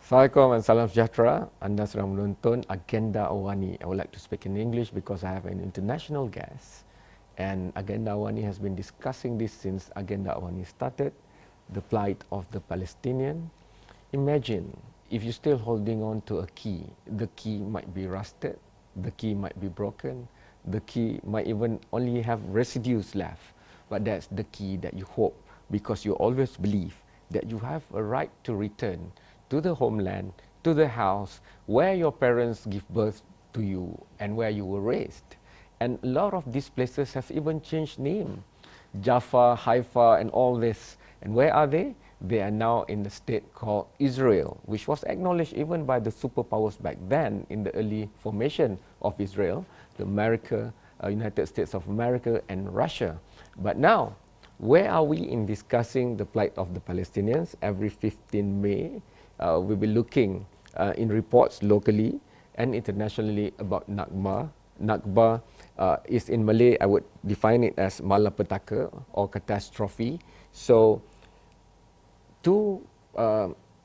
Assalamualaikum and salam sejahtera. Anda sedang menonton Agenda AWANI. I would like to speak in English because I have an international guest. And Agenda AWANI has been discussing this since Agenda AWANI started, the plight of the Palestinian. Imagine if you're still holding on to a key. The key might be rusted, the key might be broken, the key might even only have residues left. But that's the key that you hope, because you always believe that you have a right to return to the homeland, to the house where your parents give birth to you and where you were raised. And a lot of these places have even changed name. Jaffa, Haifa and all this. And where are they? They are now in the state called Israel, which was acknowledged even by the superpowers back then in the early formation of Israel, the United States of America and Russia. But now, where are we in discussing the plight of the Palestinians? Every 15 May, we'll be looking in reports locally and internationally about Nakba. Nakba is in Malay, I would define it as malapetaka or catastrophe. So, two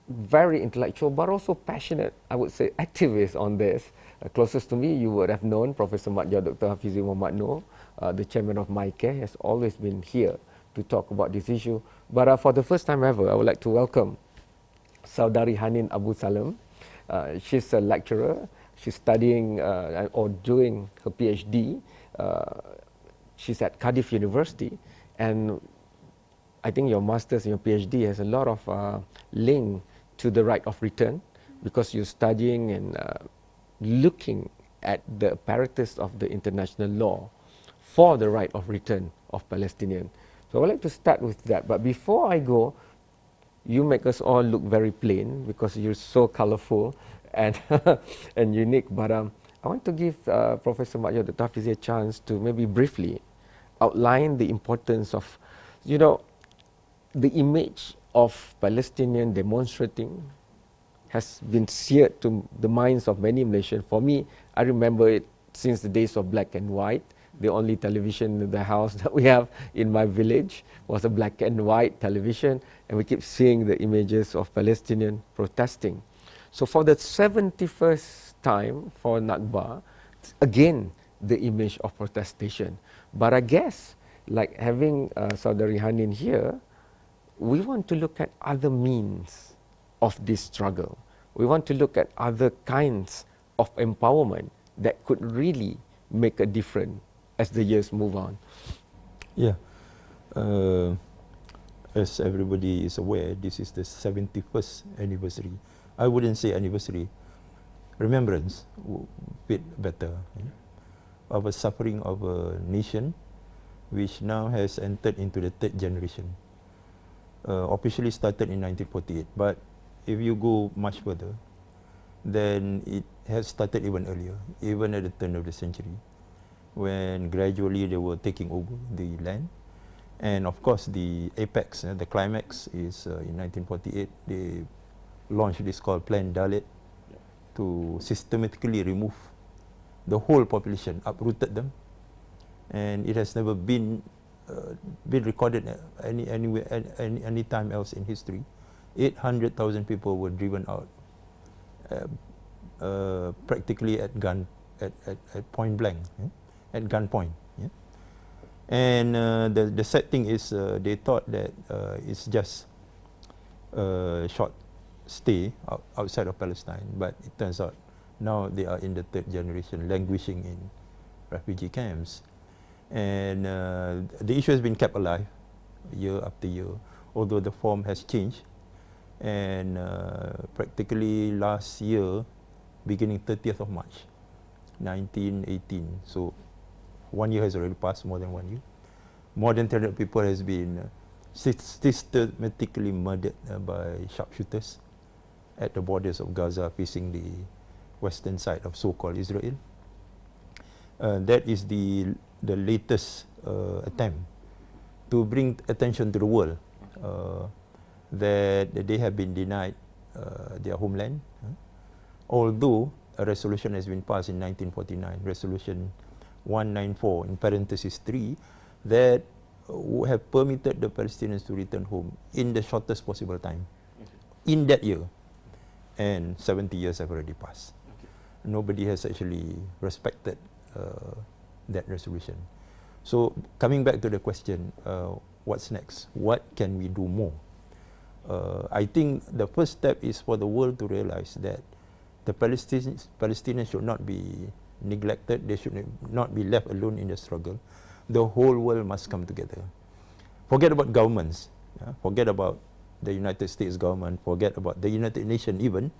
very intellectual but also passionate, I would say, activists on this. Closest to me, you would have known Professor Madja Dr. Hafizi Muhammad Noor, the chairman of MyCare, has always been here to talk about this issue. But for the first time ever, I would like to welcome Sardar Hannon Abu Salim. She's a lecturer. She's studying or doing her PhD. She's at Cardiff University, and I think your master's and your PhD has a lot of link to the right of return, because you're studying and looking at the apparatus of the international law for the right of return of Palestinians. So I would like to start with that. But before I go, you make us all look very plain because you're so colorful and and unique. But I want to give Professor Madja Dr. Hafizi a chance to maybe briefly outline the importance of, you know, the image of Palestinian demonstrating has been seared to the minds of many Malaysians. For me, I remember it since the days of black and white. The only television in the house that we have in my village was a black and white television, and we keep seeing the images of Palestinian protesting. So for the 71st time for Nakba, again, the image of protestation. But I guess, like having Saudari Hannon here, we want to look at other means of this struggle. We want to look at other kinds of empowerment that could really make a difference as the years move on. Yeah, as everybody is aware, this is the 71st anniversary. I wouldn't say anniversary, remembrance, bit better, of a suffering of a nation which now has entered into the third generation. Officially started in 1948, but if you go much further, then it has started even earlier, even at the turn of the century, when gradually they were taking over the land. And of course the apex, the climax is in 1948, they launched this called Plan Dalit to systematically remove the whole population, uprooted them, and it has never been recorded any time else in history. 800,000 people were driven out, practically at point blank, at gunpoint. Yeah? And the sad thing is they thought that it's just a short stay outside of Palestine, but it turns out now they are in the third generation, languishing in refugee camps. And the issue has been kept alive year after year, although the form has changed. And practically last year, beginning 30th of March 1918, so 1 year has already passed, more than 1 year. More than 300 people has been systematically murdered by sharpshooters at the borders of Gaza, facing the western side of so-called Israel. That is the latest attempt to bring attention to the world that they have been denied their homeland. Although a resolution has been passed in 1949, Resolution 194 in parenthesis 3, that have permitted the Palestinians to return home in the shortest possible time in that year. and 70 years have already passed. Nobody has actually respected that resolution. So coming back to the question, what's next? What can we do more? I think the first step is for the world to realize that the Palestinians should not be neglected, they should not be left alone in the struggle. The whole world must come together. Forget about governments, forget about the United States government, forget about the United Nations even.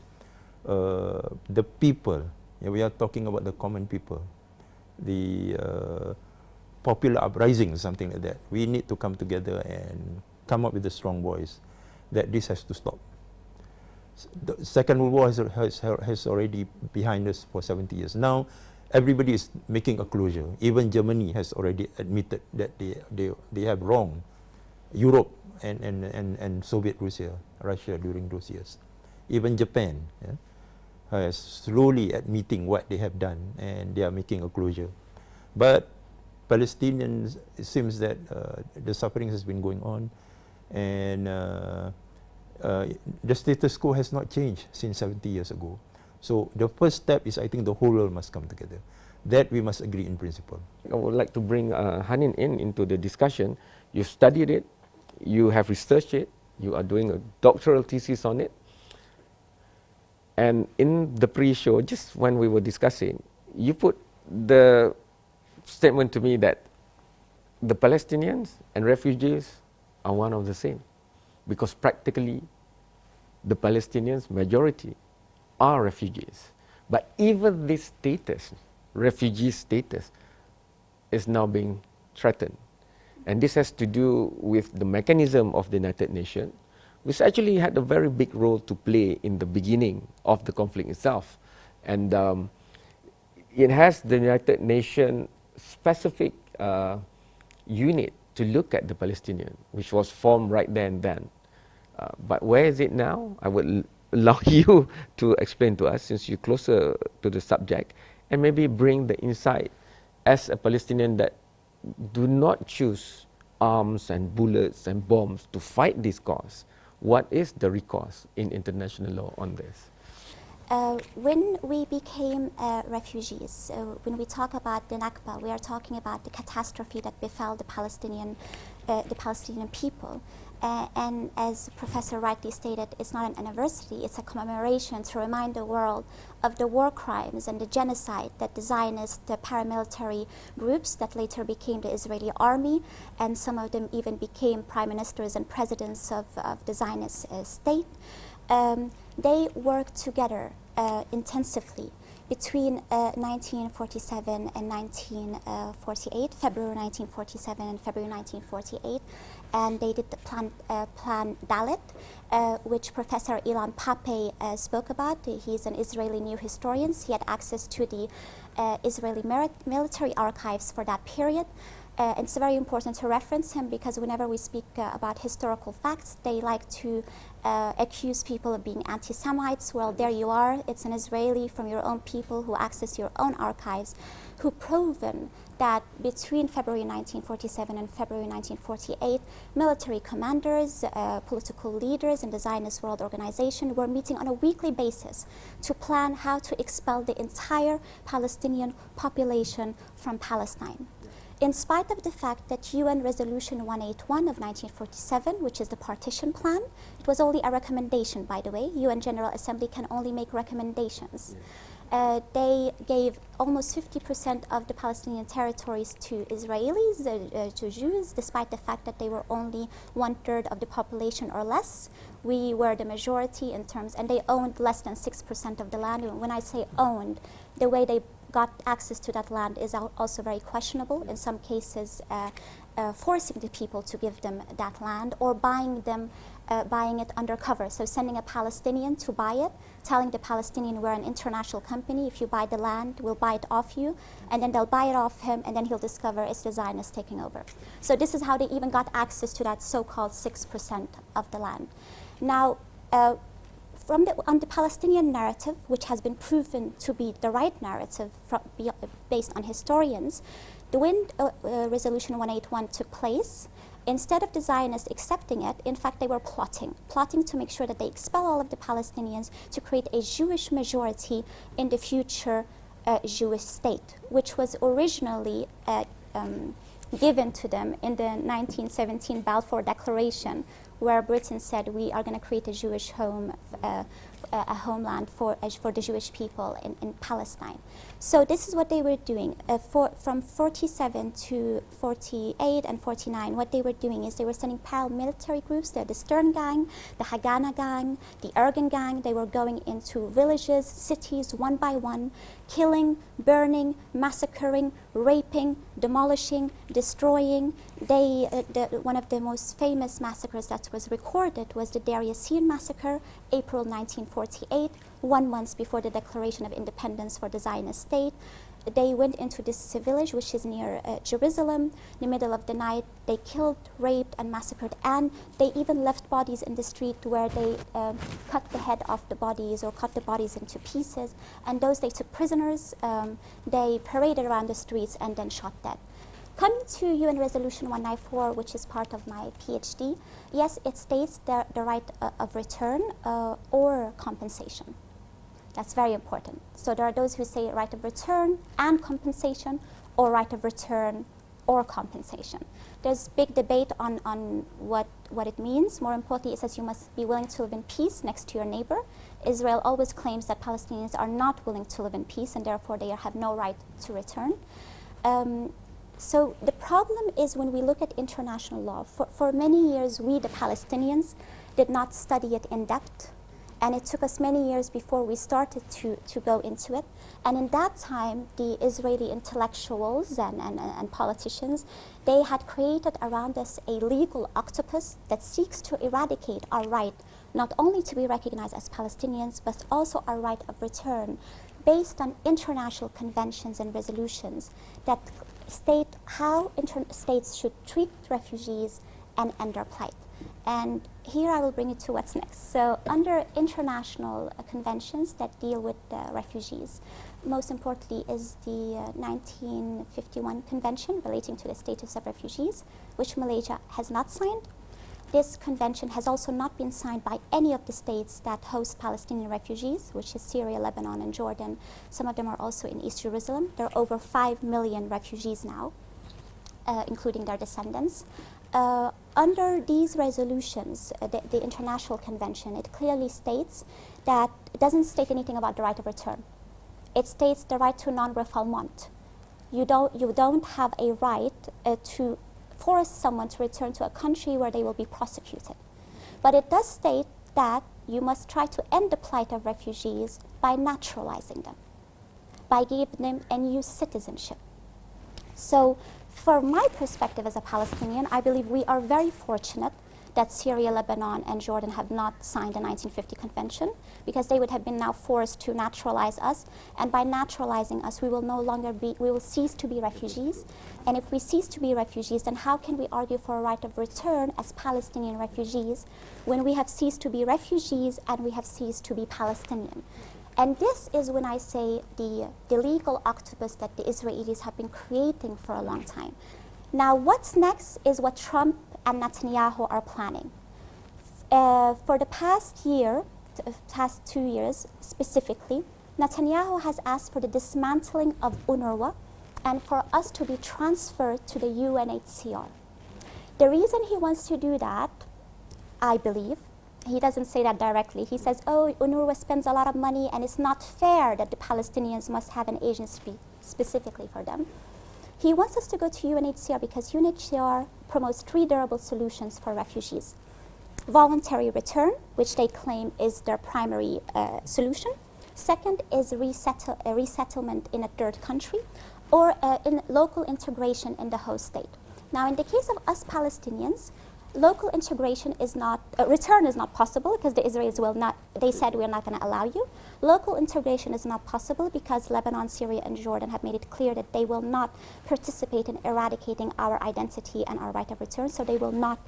The people, we are talking about the common people, the popular uprising, something like that. We need to come together and come up with a strong voice that this has to stop. The Second World War has already behind us for 70 years. Now, everybody is making a closure. Even Germany has already admitted that they have wronged Europe and Soviet Russia during those years. Even Japan is slowly admitting what they have done, and they are making a closure. But Palestinians, it seems that the suffering has been going on, and the status quo has not changed since 70 years ago. So the first step is, I think, the whole world must come together. That we must agree in principle. I would like to bring Hannon into the discussion. You've studied it, you have researched it, you are doing a doctoral thesis on it. And in the pre-show, just when we were discussing, you put the statement to me that the Palestinians and refugees are one of the same, because practically the Palestinians, majority, are refugees. But even this status, refugee status, is now being threatened. And this has to do with the mechanism of the United Nations, which actually had a very big role to play in the beginning of the conflict itself. And it has the United Nations specific unit to look at the Palestinian, which was formed right there and then. But where is it now? I would allow you to explain to us, since you're closer to the subject, and maybe bring the insight as a Palestinian that do not choose arms and bullets and bombs to fight this cause. What is the recourse in international law on this? When we became refugees, when we talk about the Nakba, we are talking about the catastrophe that befell the Palestinian people. And as Professor rightly stated, it's not an anniversary, it's a commemoration to remind the world of the war crimes and the genocide that the Zionist paramilitary groups that later became the Israeli army, and some of them even became prime ministers and presidents of the Zionist state. They worked together intensively between 1947 and 1948, February 1947 and February 1948, and they did the Plan Dalet, which Professor Ilan Pape spoke about. He's an Israeli new historian. He had access to the Israeli military archives for that period. It's very important to reference him, because whenever we speak about historical facts, they like to accuse people of being anti-Semites. Well, there you are. It's an Israeli from your own people who access your own archives, who proven that between February 1947 and February 1948, military commanders, political leaders in the Zionist World Organization were meeting on a weekly basis to plan how to expel the entire Palestinian population from Palestine. In spite of the fact that UN Resolution 181 of 1947, which is the partition plan, it was only a recommendation, by the way. UN General Assembly can only make recommendations. They gave almost 50% of the Palestinian territories to Israelis, to Jews, despite the fact that they were only 1/3 of the population or less. We were the majority in terms, and they owned less than 6% of the land. When I say owned, the way they got access to that land is also very questionable. In some cases, forcing the people to give them that land, or buying it undercover. So sending a Palestinian to buy it, telling the Palestinian, we're an international company, if you buy the land, we'll buy it off you, and then they'll buy it off him, and then he'll discover it's the Zionists taking over. So this is how they even got access to that so-called 6% of the land. Now, on the Palestinian narrative, which has been proven to be the right narrative based on historians, when Resolution 181 took place, instead of the Zionists accepting it, in fact, they were plotting to make sure that they expel all of the Palestinians to create a Jewish majority in the future Jewish state, which was originally given to them in the 1917 Balfour Declaration, where Britain said we are going to create a Jewish a homeland for the Jewish people in Palestine. So this is what they were doing. From 47 to 48 and 49, what they were doing is they were sending paramilitary groups. They're the Stern Gang, the Haganah Gang, the Ergen Gang. They were going into villages, cities, one by one, killing, burning, massacring, raping, demolishing, destroying. One of the most famous massacres that was recorded was the Deir Yassin massacre, April 1948, 1 month before the declaration of independence for the Zionist state. They went into this village, which is near Jerusalem. In the middle of the night, they killed, raped, and massacred. And they even left bodies in the street where they cut the head off the bodies or cut the bodies into pieces. And those they took prisoners. They paraded around the streets and then shot dead. Coming to UN Resolution 194, which is part of my PhD, yes, it states the right of return or compensation. That's very important. So there are those who say right of return and compensation, or right of return or compensation. There's big debate on what it means. More importantly, it says you must be willing to live in peace next to your neighbor. Israel always claims that Palestinians are not willing to live in peace, and therefore they have no right to return. So the problem is when we look at international law, for many years we, the Palestinians, did not study it in depth. And it took us many years before we started to go into it. And in that time, the Israeli intellectuals and politicians, they had created around us a legal octopus that seeks to eradicate our right not only to be recognized as Palestinians, but also our right of return based on international conventions and resolutions that state how states should treat refugees and end their plight. And here I will bring you to what's next. So under international conventions that deal with refugees, most importantly is the 1951 Convention relating to the status of refugees, which Malaysia has not signed. This convention has also not been signed by any of the states that host Palestinian refugees, which is Syria, Lebanon, and Jordan. Some of them are also in East Jerusalem. There are over 5 million refugees now, including their descendants. Under these resolutions, the international convention, it clearly states that it doesn't state anything about the right of return. It states the right to non-refoulement. You don't have a right to force someone to return to a country where they will be prosecuted. But it does state that you must try to end the plight of refugees by naturalizing them, by giving them a new citizenship. So from my perspective as a Palestinian, I believe we are very fortunate that Syria, Lebanon, and Jordan have not signed the 1950 Convention, because they would have been now forced to naturalize us. And by naturalizing us, we will cease to be refugees. And if we cease to be refugees, then how can we argue for a right of return as Palestinian refugees when we have ceased to be refugees and we have ceased to be Palestinian? And this is when I say the legal octopus that the Israelis have been creating for a long time. Now, what's next is what Trump and Netanyahu are planning. For the past 2 years specifically, Netanyahu has asked for the dismantling of UNRWA and for us to be transferred to the UNHCR. The reason he wants to do that, I believe, he doesn't say that directly. He says, oh, UNRWA spends a lot of money and it's not fair that the Palestinians must have an agency specifically for them. He wants us to go to UNHCR because UNHCR promotes 3 durable solutions for refugees. Voluntary return, which they claim is their primary solution. Second is resettlement in a third country, or in local integration in the host state. Now, in the case of us Palestinians, local integration is not, return is not possible because the Israelis will not, they said we're not going to allow you. Local integration is not possible because Lebanon, Syria, and Jordan have made it clear that they will not participate in eradicating our identity and our right of return, so they will not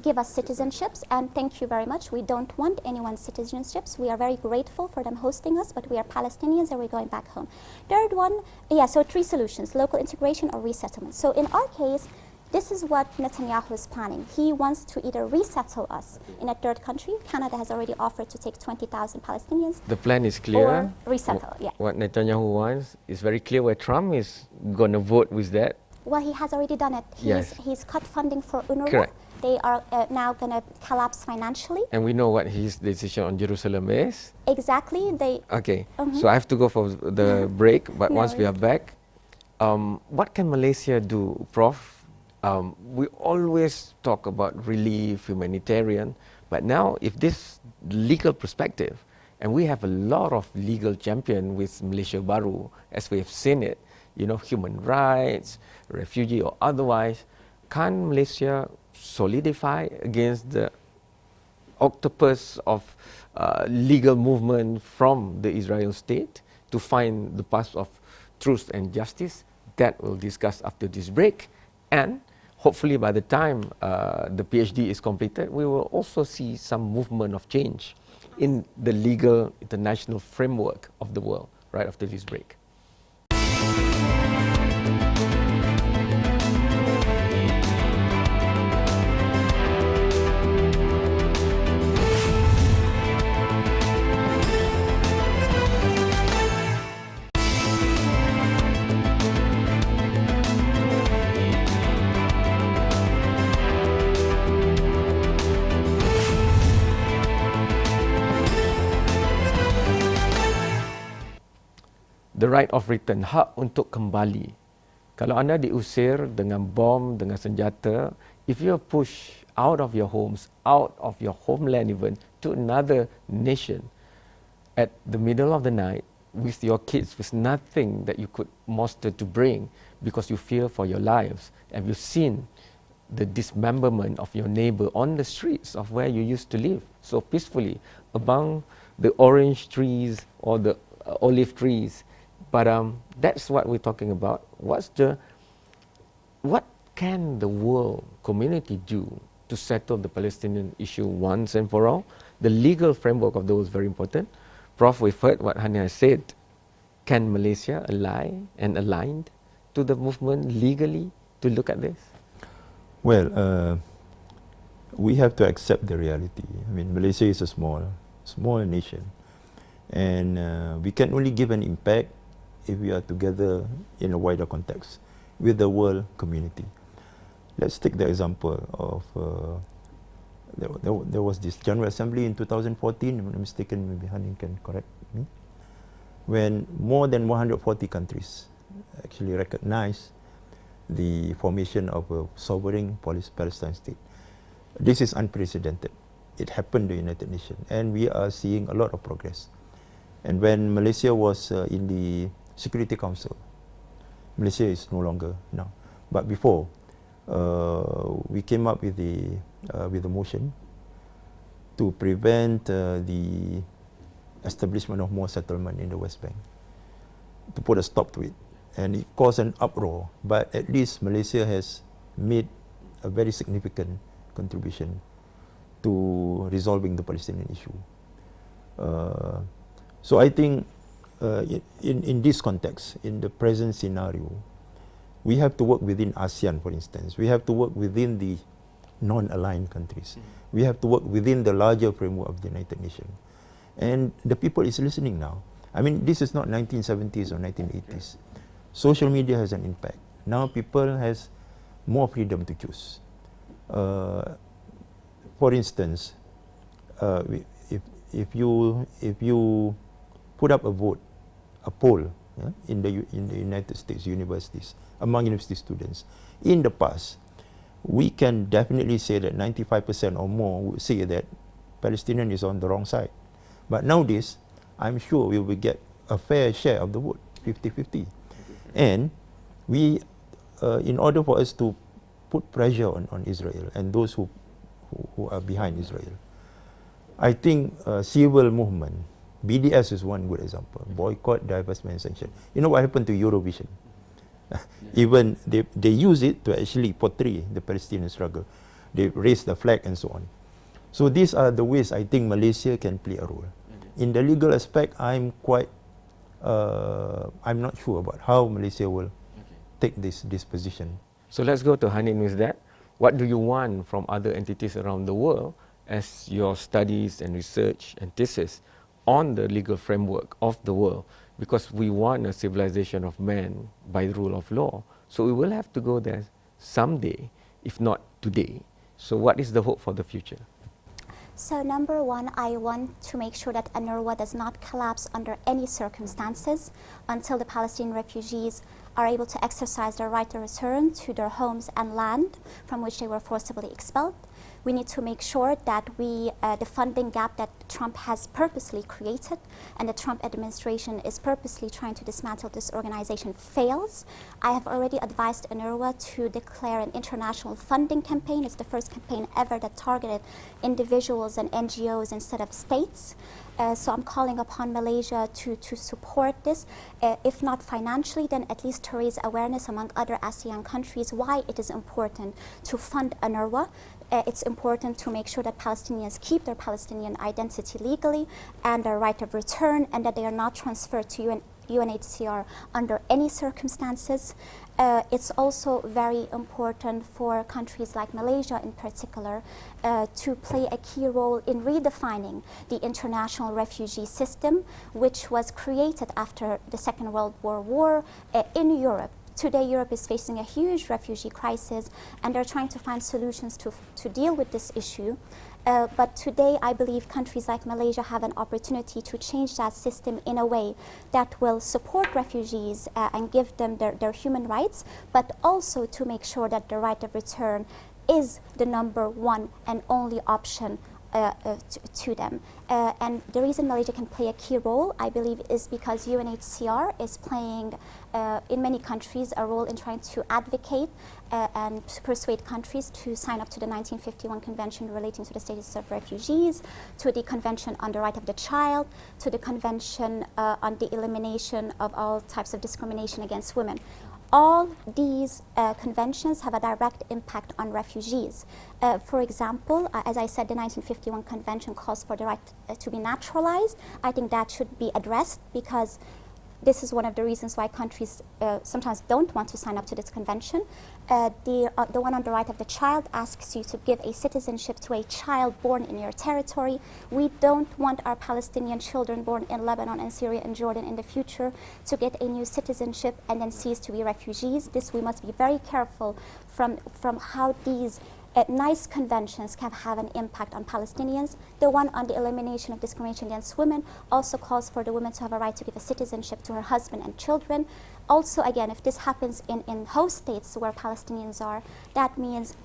give us citizenships, and thank you very much. We don't want anyone's citizenships. We are very grateful for them hosting us, but we are Palestinians and we're going back home. Third one, so 3 solutions, local integration or resettlement. So in our case, this is what Netanyahu is planning. He wants to either resettle us in a third country. Canada has already offered to take 20,000 Palestinians. The plan is clear. Or resettle, yes. What Netanyahu wants is very clear where Trump is going to vote with that. Well, he has already done it. He's cut funding for UNRWA. Correct. They are now going to collapse financially. And we know what his decision on Jerusalem is. Exactly. Okay, so I have to go for the break, but once we are back, what can Malaysia do, Prof? We always talk about relief, humanitarian, but now if this legal perspective, and we have a lot of legal champion with Malaysia Baru, as we have seen it, you know, human rights, refugee or otherwise, can Malaysia solidify against the octopus of legal movement from the Israel state to find the path of truth and justice? That we'll discuss after this break. And hopefully by the time the PhD is completed, we will also see some movement of change in the legal international framework of the world right after this break. The right of return, hak untuk kembali. Kalau anda diusir dengan bom, dengan senjata, if you are pushed out of your homes, out of your homeland even, to another nation, at the middle of the night, with your kids, with nothing that you could muster to bring, because you fear for your lives, and you've seen the dismemberment of your neighbor on the streets of where you used to live, so peacefully, among the orange trees or the olive trees. But that's what we're talking about. What can the world community do to settle the Palestinian issue once and for all? The legal framework of those is very important. Prof, we've heard what Hannon has said. Can Malaysia ally and aligned to the movement legally to look at this? Well, we have to accept the reality. I mean, Malaysia is a small nation, and we can only give an impact if we are together in a wider context with the world community. Let's take the example of there was this General Assembly in 2014, if I'm not mistaken, maybe Hannon can correct me, when more than 140 countries actually recognized the formation of a sovereign Palestine state. This is unprecedented. It happened in the United Nations, and we are seeing a lot of progress. And when Malaysia was in the Security Council, Malaysia is no longer now, but before, we came up with the motion to prevent the establishment of more settlement in the West Bank, to put a stop to it. And it caused an uproar, but at least Malaysia has made a very significant contribution to resolving the Palestinian issue. So I think in this context, in the present scenario, we have to work within ASEAN, for instance. We have to work within the non-aligned countries. We have to work within the larger framework of the United Nations. And the people is listening now. I mean, this is not 1970s or 1980s. Social media has an impact. Now people has more freedom to choose. For instance, if you put up a poll in the United States universities, among university students, in the past, we can definitely say that 95% or more would say that Palestinian is on the wrong side. But nowadays, I'm sure we will get a fair share of the vote, 50-50. And we, in order for us to put pressure on Israel and those who are behind Israel, I think civil movement, BDS is one good example, boycott, divestment, sanction. You know what happened to Eurovision? Even they use it to actually portray the Palestinian struggle. They raise the flag and so on. So these are the ways I think Malaysia can play a role. In the legal aspect, I'm not sure about how Malaysia will take this position. So let's go to Hannon with that. What do you want from other entities around the world as your studies and research and thesis on the legal framework of the world? Because we want a civilization of man by the rule of law. So we will have to go there someday, if not today. So what is the hope for the future? So number one, I want to make sure that UNRWA does not collapse under any circumstances until the Palestinian refugees are able to exercise their right to return to their homes and land from which they were forcibly expelled. We need to make sure that the funding gap that Trump has purposely created and the Trump administration is purposely trying to dismantle this organization fails. I have already advised UNRWA to declare an international funding campaign. It's the first campaign ever that targeted individuals and NGOs instead of states. So I'm calling upon Malaysia to support this, if not financially, then at least to raise awareness among other ASEAN countries why it is important to fund UNRWA. It's important to make sure that Palestinians keep their Palestinian identity legally and their right of return, and that they are not transferred to UNHCR under any circumstances. It's also very important for countries like Malaysia in particular to play a key role in redefining the international refugee system, which was created after the Second World War in Europe. Today, Europe is facing a huge refugee crisis, and they're trying to find solutions to deal with this issue. But today, I believe countries like Malaysia have an opportunity to change that system in a way that will support refugees and give them their human rights, but also to make sure that the right of return is the number one and only option to them. And the reason Malaysia can play a key role, I believe, is because UNHCR is playing, in many countries, a role in trying to advocate and to persuade countries to sign up to the 1951 Convention relating to the status of refugees, to the Convention on the Right of the Child, to the Convention on the elimination of all types of discrimination against women. All these conventions have a direct impact on refugees. For example, as I said, the 1951 Convention calls for the right to be naturalized. I think that should be addressed because this is one of the reasons why countries sometimes don't want to sign up to this convention. The one on the right of the child asks you to give a citizenship to a child born in your territory. We don't want our Palestinian children born in Lebanon and Syria and Jordan in the future to get a new citizenship and then cease to be refugees. This, we must be very careful from how these nice conventions can have an impact on Palestinians. The one on the elimination of discrimination against women also calls for the woman to have a right to give a citizenship to her husband and children. Also, again, if this happens in host states where Palestinians are, that means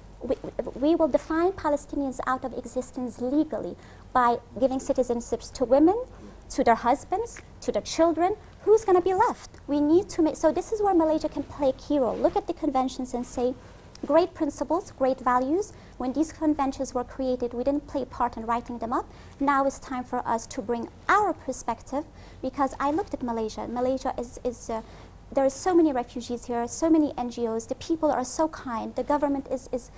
we will define Palestinians out of existence legally by giving citizenships to women, to their husbands, to their children. Who's going to be left? We need to make, so this is where Malaysia can play a key role. Look at the conventions and say, great principles, great values. When these conventions were created, we didn't play a part in writing them up. Now it's time for us to bring our perspective, because I looked at Malaysia. Malaysia there are so many refugees here, so many NGOs. The people are so kind. The government is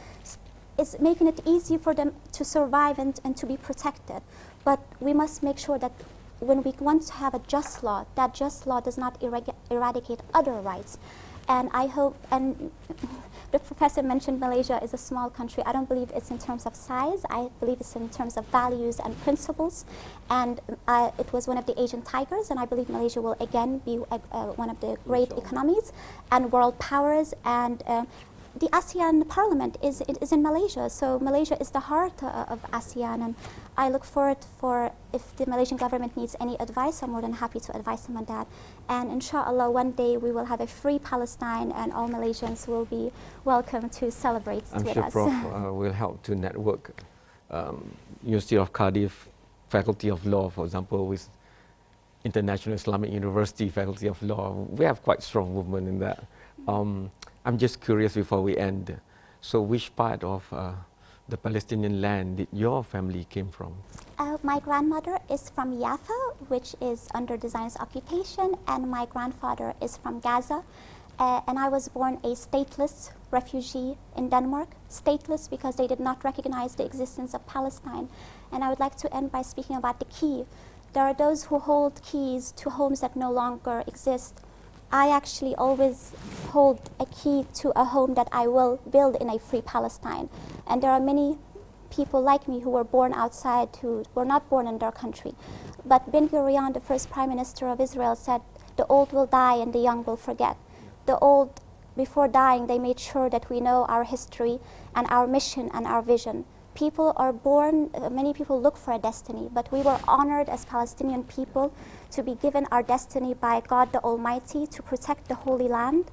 making it easy for them to survive and to be protected. But we must make sure that when we want to have a just law, that just law does not eradicate other rights. And I hope, and the professor mentioned Malaysia is a small country. I don't believe it's in terms of size. I believe it's in terms of values and principles. And it was one of the Asian tigers, and I believe Malaysia will again be one of the great economies and world powers. And the ASEAN Parliament is in Malaysia, so Malaysia is the heart of ASEAN, and I look forward for if the Malaysian government needs any advice, I'm more than happy to advise them on that. And inshallah, one day we will have a free Palestine, and all Malaysians will be welcome to celebrate with us. I'm sure Prof will help to network University of Cardiff Faculty of Law, for example, with International Islamic University Faculty of Law. We have quite strong movement in that. I'm just curious before we end. So which part of the Palestinian land did your family came from? My grandmother is from Jaffa, which is under the Zionist occupation, and my grandfather is from Gaza. And I was born a stateless refugee in Denmark, stateless because they did not recognize the existence of Palestine. And I would like to end by speaking about the key. There are those who hold keys to homes that no longer exist. I actually always hold a key to a home that I will build in a free Palestine. And there are many people like me who were born outside, who were not born in their country. But Ben Gurion, the first Prime Minister of Israel, said, the old will die and the young will forget. The old, before dying, they made sure that we know our history and our mission and our vision. People are born, many people look for a destiny, but we were honored as Palestinian people to be given our destiny by God the Almighty to protect the Holy Land.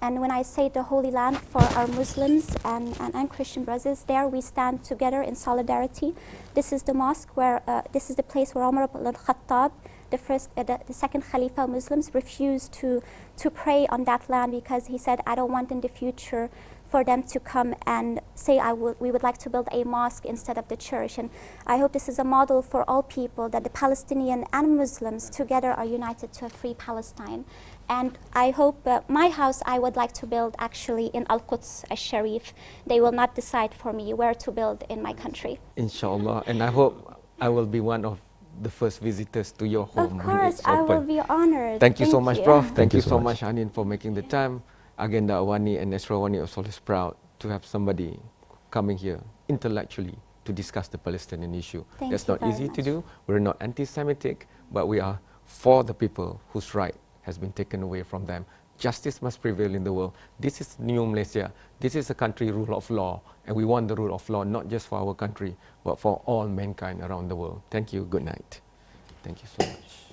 And when I say the Holy Land, for our Muslims and Christian brothers, there we stand together in solidarity. This is the mosque where, this is the place where Umar ibn al-Khattab, the second Khalifa of Muslims, refused to pray on that land because he said, I don't want in the future for them to come and say we would like to build a mosque instead of the church. And I hope this is a model for all people, that the Palestinian and Muslims together are united to a free Palestine. And I hope my house I would like to build actually in Al-Quds al-Sharif. They will not decide for me where to build in my country. Inshallah, and I hope I will be one of the first visitors to your home. Of course, I will be honored. Thank you so much, Prof. Thank you so much, much, Hannon, for making the time. Agenda Awani and Astro Awani are always proud to have somebody coming here intellectually to discuss the Palestinian issue. That's not easy to do. We're not anti-Semitic, but we are for the people whose right has been taken away from them. Justice must prevail in the world. This is new Malaysia. This is a country rule of law, and we want the rule of law not just for our country, but for all mankind around the world. Thank you. Good night. Thank you so much.